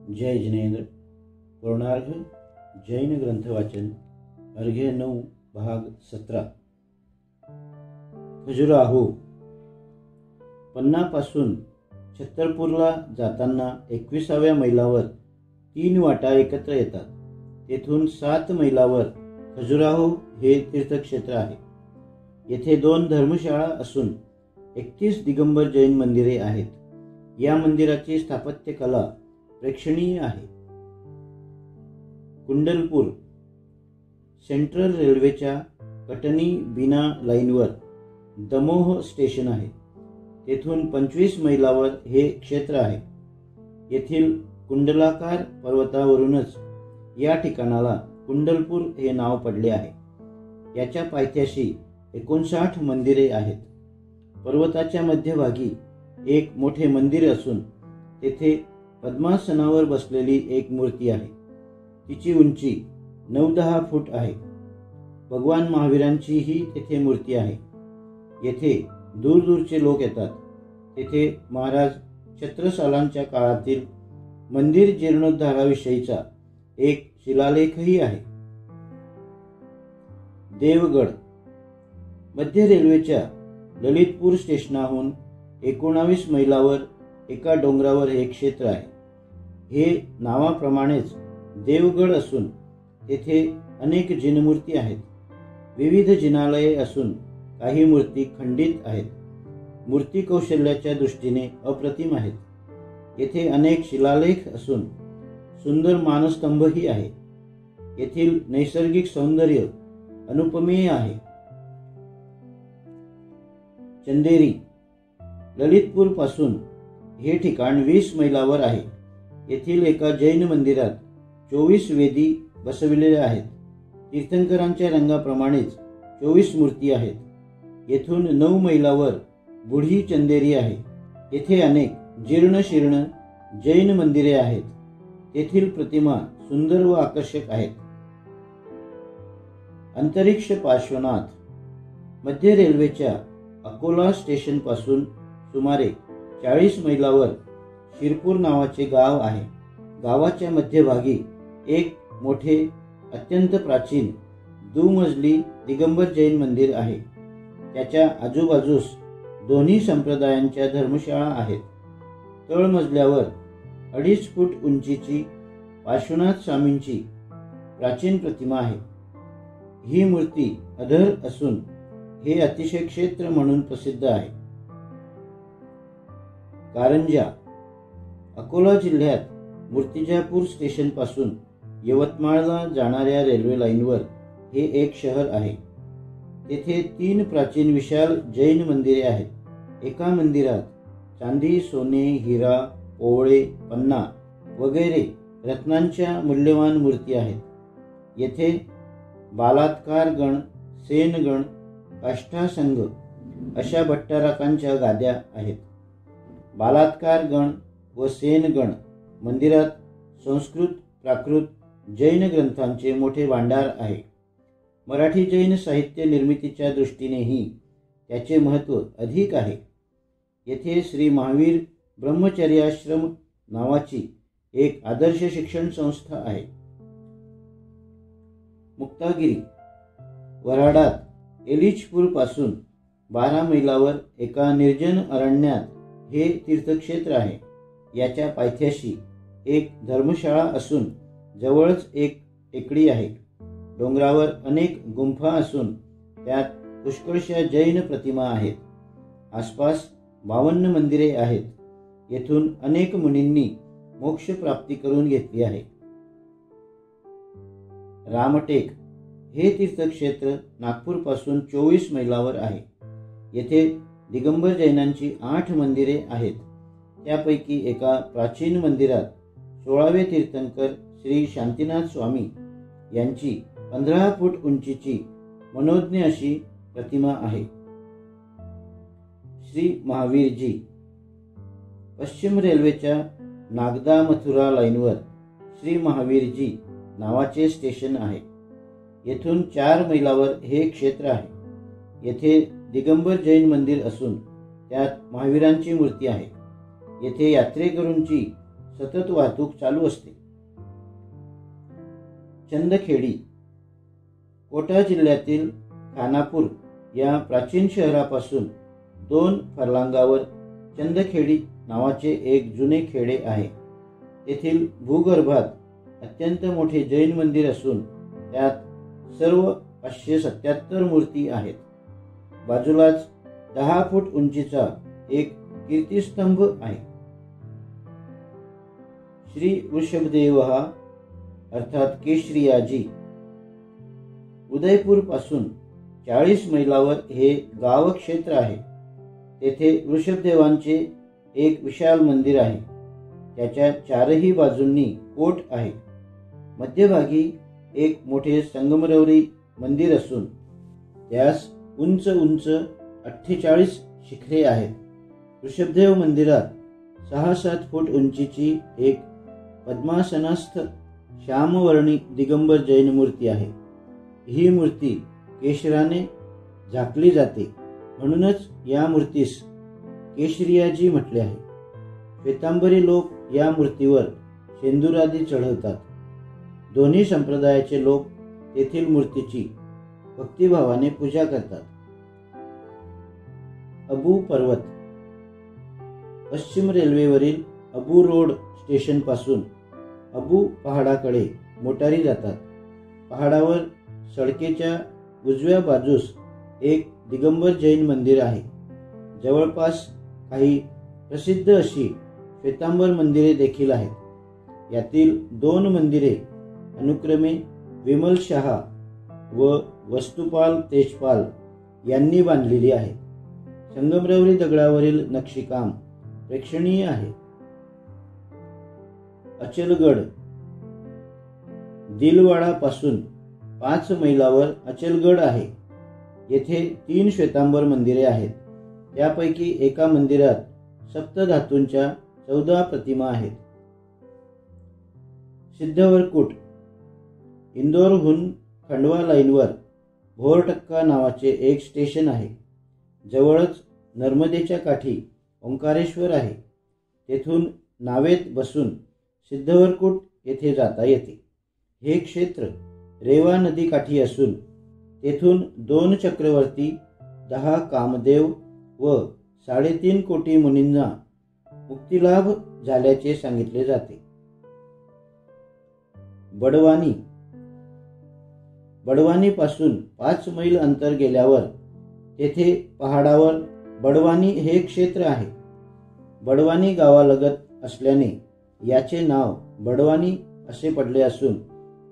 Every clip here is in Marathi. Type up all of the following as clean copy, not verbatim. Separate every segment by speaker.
Speaker 1: जय जिनेंद्र। पूर्णार्घ जैन ग्रंथ वाचन अर्घ्य 9 भाग 17। खजुराहो। पन्नापासून छत्तरपूरला जाताना 21व्या मैलावर 3 वाटा एकत्र येतात। तेथून 7 मैलावर खजुराहो हे तीर्थक्षेत्र आहे। येथे 2 धर्मशाळा असून 31 दिगंबर जैन मंदिरे आहेत। या मंदिराची स्थापत्य कला प्रेक्षणीय आहे। कुंडलपूर सेंट्रल रेल्वेच्या कटनी बीना लाईनवर दमोह स्टेशन आहे। तेथून 25 मैलावर हे क्षेत्र आहे। येथील कुंडलाकार पर्वतावरूनच या ठिकाणाला कुंडलपूर हे नाव पडले आहे। याच्या पायथ्याशी 59 मंदिरे आहेत। पर्वताच्या मध्यभागी एक मोठे मंदिर असून तेथे पद्मासनावर बसलेली एक मूर्ती आहे। तिची उंची 9-10 फूट आहे। भगवान महावीरांची ही तेथे मूर्ती आहे। येथे दूरदूरचे लोक येतात। तेथे महाराज छत्रसालांच्या काळातील मंदिर जीर्णोद्धाराविषयीचा एक शिलालेखही आहे। देवगड मध्य रेल्वेच्या ललितपूर स्टेशनाहून 19 मैलावर एका डोंगरावर हे क्षेत्र आहे। हे नावाप्रमाणेच देवगड असून तेथे अनेक जिनमूर्ती आहेत। विविध जिनालये असून काही मूर्ती खंडित आहेत। मूर्ती कौशल्याच्या दृष्टीने अप्रतिम आहेत। येथे अनेक शिलालेख असून सुंदर मानस्तंभही आहे। येथील नैसर्गिक सौंदर्य अनुपमेय आहे। चंदेरी ललितपूर पासून हे ठिकाण 20 मैलावर आहे। येथील एका जैन मंदिरात 24 वेदी बसविलेल्या आहेत। तीर्थंकरांच्या रंगाप्रमाणेच 24 मूर्ती आहेत। येथून 9 मैलावर बुढी चंदेरी आहे। येथे अनेक जीर्ण शीर्ण जैन मंदिरे आहेत। तेथील प्रतिमा सुंदर व आकर्षक आहेत। अंतरिक्ष पार्श्वनाथ मध्य रेल्वेच्या अकोला स्टेशन पासून सुमारे 40 मैलावर शिरपूर नावाचे गाव आहे। गावाच्या मध्यभागी एक मोठे अत्यंत प्राचीन दुमजली दिगंबर जैन मंदिर आहे। त्याच्या आजूबाजूस दोन्ही संप्रदायांच्या धर्मशाळा आहेत। तळमजल्यावर 2.5 फूट उंचीची पार्श्वनाथ स्वामींची प्राचीन प्रतिमा आहे। ही मूर्ती अधर असून हे अतिशय क्षेत्र म्हणून प्रसिद्ध आहे। कारंजा अकोला जिल्ह्यात मूर्तिजापूर स्टेशन पासून यवतमाळला जाणाऱ्या रेल्वे लाईनवर हे एक शहर आहे। तेथे 3 प्राचीन विशाल जैन मंदिरे आहेत। एका मंदिरात चांदी, सोने, हिरा, ओवळे, पन्ना वगैरे रत्नांच्या मूल्यवान मूर्ती आहेत। येथे बालात्कार गण, सेनगण, काष्ठासंघ अशा भट्टारकांच्या गाद्या आहेत। बालात्कार गण व सेनगण मंदिरात संस्कृत, प्राकृत जैन ग्रंथांचे मोठे भांडार आहे। मराठी जैन साहित्य निर्मितीच्या दृष्टीनेही त्याचे महत्त्व अधिक आहे। येथे श्री महावीर ब्रह्मचर्याश्रम नावाची एक आदर्श शिक्षण संस्था आहे। मुक्तागिरी वऱ्हाडात एलिचपूर पासून 12 मैलावर एका निर्जन अरण्यात हे तीर्थक्षेत्र आहे। याच्या पायथ्याशी एक धर्मशाळा असून जवळच एक टेकडी आहे। डोंगरावर अनेक गुंफा असून त्यात पुष्कळशा जैन प्रतिमा आहेत। आसपास 52 मंदिरे आहेत। येथून अनेक मुनींनी मोक्ष प्राप्ती करून घेतली आहे। रामटेक हे तीर्थक्षेत्र नागपूर पासून 24 मैलावर आहे। येथे दिगंबर जैनांची 8 मंदिरे आहेत। त्यापैकी एका प्राचीन मंदिरात 16वे तीर्थंकर श्री शांतीनाथ स्वामी यांची 15 फूट उंचीची मनोज्ञ अशी प्रतिमा आहे। श्री महावीरजी पश्चिम रेल्वेच्या नागदा मथुरा लाईनवर श्री महावीरजी नावाचे स्टेशन आहे। येथून 4 मैलावर हे क्षेत्र आहे। येथे दिगंबर जैन मंदिर असून त्यात महावीरांची मूर्ती आहे। येथे यात्रेकरूंची सतत वाहतूक चालू असते. चंदखेडी. कोटा जिल्ह्यातील खानापूर या प्राचीन शहरापासून 2 फर्लांगावर चंदखेडी नावाचे एक जुने खेडे आहे. तेथील भूगर्भात अत्यंत मोठे जैन मंदिर असून त्यात सर्व 577 मूर्ती आहेत. बाजूलाच 10 फूट उंचीचा एक कीर्तिस्तंभ आहे. श्री वृषभदेव अर्थात केशरियाजी. उदयपूर पासून 40 मैलावर हे गाव क्षेत्र आहे. तेथे वृषभदेवांचे एक विशाल मंदिर आहे. त्याच्या 4ही बाजूंनी कोट आहे. मध्यभागी एक मोठे संगमरवरी मंदिर असून त्यास उंच उंच 48 शिखरे आहेत. वृषभदेव मंदिरात 6-7 फूट उंचीची एक पद्मासनस्थ श्यामवर्णी दिगंबर जैन मूर्ती आहे. ही मूर्ती केशराने झाकली जाते, म्हणूनच या मूर्तीस केशरियाजी म्हटले आहे. श्वेतांबरी लोक या मूर्तीवर शेंदुरादी चढवतात. दोन्ही संप्रदायाचे लोक तेथील मूर्तीची भक्तिभावाने पूजा करतात. अबू पर्वत. पश्चिम रेल्वेवरील अबू रोड स्टेशन पासून अबू पहाडाकडे मोटारी जातात. पहाडावर सडकेच्या उजव्या बाजूस एक दिगंबर जैन मंदिर आहे. जवळपास काही प्रसिद्ध अशी श्वेतांबर मंदिरे देखील आहेत. यातील 2 मंदिरे अनुक्रमे विमल शहा व वस्तुपाल तेजपाल यांनी बांधलेली आहेत. संगमरवरी दगडावरील नक्षीकाम प्रेक्षणीय आहे. अचलगड. दिलवाडा पासून 5 मैलावर अचलगड आहे. येथे 3 श्वेतांबर मंदिरे आहेत. त्यापैकी एका मंदिरात सप्तधातूंच्या 14 प्रतिमा आहेत. सिद्धवरकुट. इंदोरहून खंडवा लाईनवर भोरटक्का नावाचे एक स्टेशन आहे. जवळच नर्मदेच्या काठी ओंकारेश्वर आहे. तेथून नावेत बसून सिद्धवरकुट येथे जाता येते. हे क्षेत्र रेवा नदी काठी असून तेथून 2 चक्रवर्ती, 10 कामदेव व 3.5 कोटी मुनींना मुक्तिलाभ झाल्याचे सांगितले जाते. बडवानी. बडवानी पासून 5 मैल अंतर गेल्यावर तेथे पहाडावर बडवानी हे क्षेत्र आहे. बडवानी गावालगत असल्याने याचे नाव बडवानी असे पडले असून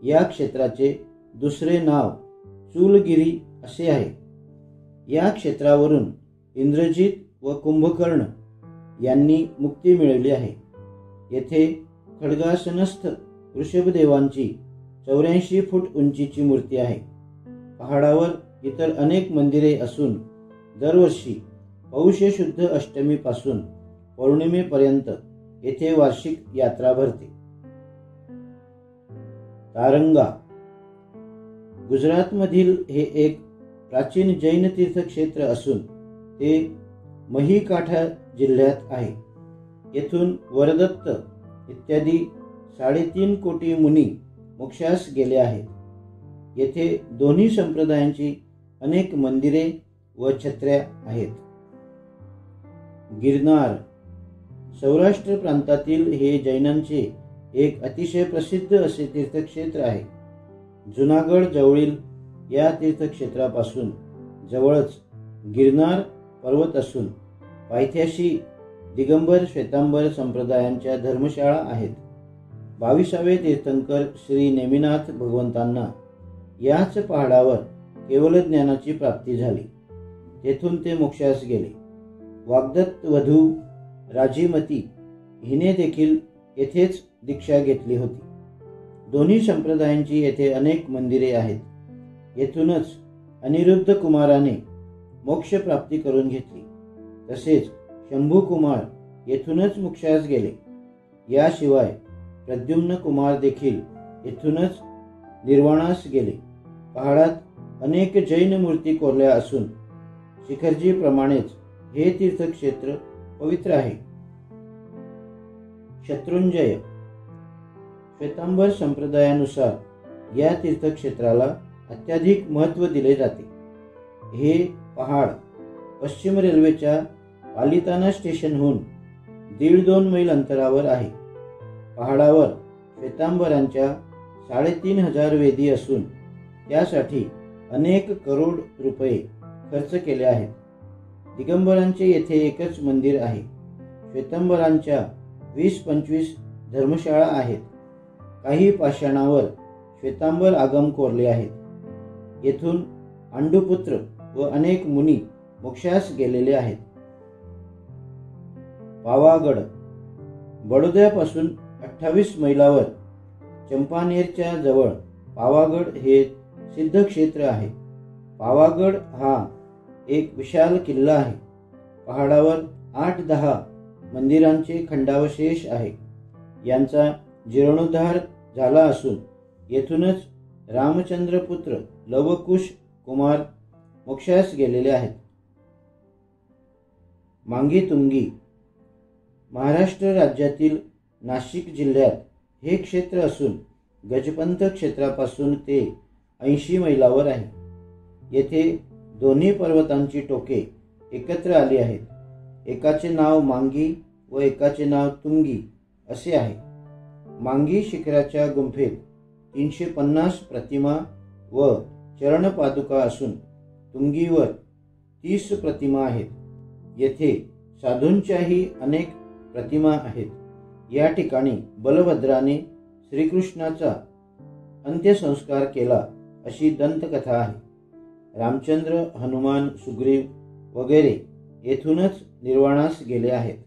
Speaker 1: या क्षेत्राचे दुसरे नाव चूलगिरी असे आहे. या क्षेत्रावरून इंद्रजित व कुंभकर्ण यांनी मुक्ती मिळवली आहे. येथे खड्गासनस्थ वृषभदेवांची 84 फूट उंचीची मूर्ती आहे. पहाडावर इतर अनेक मंदिरे असून दरवर्षी पौष शुद्ध अष्टमी पासून पौर्णिमेपर्यंत येथे वार्षिक यात्रा भरते. तारंगा. गुजरातमधील हे एक प्राचीन जैन तीर्थक्षेत्र असून ते महीकाठा जिल्ह्यात आहे. येथून वरदत्त इत्यादी 3.5 कोटी मुनी मोक्षास गेले आहेत. येथे दोन्ही संप्रदायांची अनेक मंदिरे व छत्र्या आहेत. गिरनार. सौराष्ट्र प्रांतातील हे जैनांचे एक अतिशय प्रसिद्ध असे तीर्थक्षेत्र आहे. जुनागड जवळील या तीर्थक्षेत्रापासून जवळच गिरनार पर्वत असून पायथ्याशी दिगंबर श्वेतांबर संप्रदायांच्या धर्मशाळा आहेत. 22वे तीर्थंकर श्री नेमिनाथ भगवंतांना याच पहाडावर केवल ज्ञानाची प्राप्ती झाली. तेथून ते मोक्षास गेले. वाग्दत्त वधू राजीमती हिने देखील येथेच दीक्षा घेतली होती. दोन्ही संप्रदायांची येथे अनेक मंदिरे आहेत. येथूनच अनिरुद्ध कुमाराने मोक्ष प्राप्ती करून घेतली. तसेच शंभू कुमार येथूनच मोक्षास गेले. याशिवाय प्रद्युम्न कुमार देखील येथूनच निर्वाणास गेले. पहाडात अनेक जैन मूर्ती कोरल्या असून शिखरजी प्रमाणेच हे तीर्थक्षेत्र पवित्र आहे. शत्रुंजय. श्वेतांबर संप्रदायानुसार या तीर्थक्षेत्राला अत्याधिक महत्त्व दिले जाते. हे पहाड पश्चिम रेल्वेच्या पालिताना स्टेशनहून 1.5-2 मैल अंतरावर आहे. पहाडावर श्वेतांबरांच्या 3,500 वेदी असून त्यासाठी अनेक करोड रुपये खर्च केले आहेत. दिगंबरांचे येथे एकच मंदिर आहे. श्वेतांबरांच्या 20-25 धर्मशाळा आहेत. काही पाषाणावर श्वेतांबर आगम कोरले आहेत. येथून आंडुपुत्र व अनेक मुनी मोक्षास गेलेले आहेत. पावागड बडोद्यापासून 28 मैलावर चंपानेरच्या जवळ पावागड हे सिद्ध क्षेत्र आहे. पावागड हा एक विशाल किल्ला आहे. पहाडावर 8-10 मंदिरांचे खंडावशेष आहे. यांचा जीर्णोद्धार झाला असून येथूनच रामचंद्रपुत्र लवकुश कुमार मोक्षास गेलेले आहेत. मांगी तुंगी महाराष्ट्र राज्यातील नाशिक जिल्ह्यात हे क्षेत्र असून गजपंथ क्षेत्रापासून ते 80 मैलावर आहे. येथे दोन्ही पर्वतांची टोके एकत्र आली आहेत. एकाचे नाव मांगी व एकाचे नाव तुंगी असे आहे. मांगी शिखराच्या गुंफेत 350 प्रतिमा व चरणपादुका असून तुंगीवर 30 प्रतिमा आहेत. येथे साधूंच्याही अनेक प्रतिमा आहेत. या ठिकाणी बलभद्राने श्रीकृष्णाचा अंत्यसंस्कार केला अशी दंतकथा आहे. रामचंद्र, हनुमान, सुग्रीव वगैरे येथूनच निर्वाणास गेले आहेत.